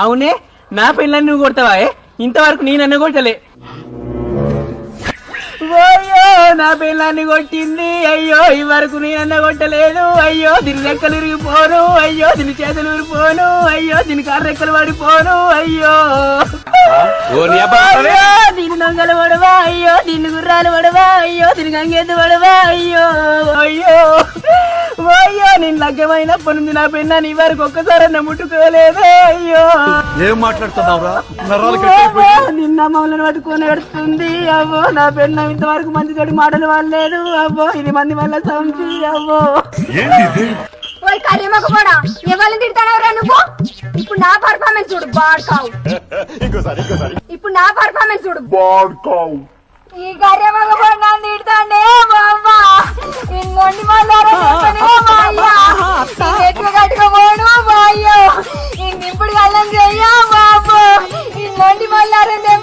అవునే నా పెళ్ళని నువ్వు కొడతావా? ఇంతవరకు నేనన్న కొట్టలే. అయ్యో నా పెళ్ళాన్ని కొట్టింది. అయ్యో ఈ వరకు నేనన్న కొట్టలేదు. అయ్యో దీని రెక్కలు విరిగిపోను. అయ్యో దీని చేతులు విరిగిపోను. అయ్యో దీని కాళ్ళ రెక్కలు పడిపోను. అయ్యో దీని దొంగలు పడవా. అయ్యో దీన్ని గుర్రాలు పడవా. అయ్యో దీని గంగెద్దు పడవా. అయ్యో అయ్యో అయ్యో నేను లగ్గమైనప్పటి నుంచి నా పెళ్ళాన్ని ఈ వరకు ఒక్కసారన్నా ముట్టుకోలేదు. అయ్యో ఏం మాట్లాడుతున్నావురా? నిన్న మమ్మల్ని పట్టుకొని ఎడుతుంది. అవ్వో నా పెళ్ళ ఇంతవరకు మంచి చెడు మాటలు వాళ్ళలేదు. అవ్వో ఇది మంది వల్ల సంచి. అవ్వో కర్రీమకపోడా ఎవరిని తిడతానవరా నువ్వు? ఇప్పుడు నా పర్ఫార్మెన్స్ చూడు బాడ్కావు. ఇప్పుడు నా పర్ఫార్మెన్స్ చూడు బాడ్కావు. ఈ కర్రీమకపోడా నన్ను తిడతాండే బాబా. ఈ మొండి మళ్ళారా ఎట్లు కట్టుకోబోను బాయ్యో. ఈ నింపుడు కళ్ళం చెయ్యా బాబు. ఈ మొండి మళ్ళారంటే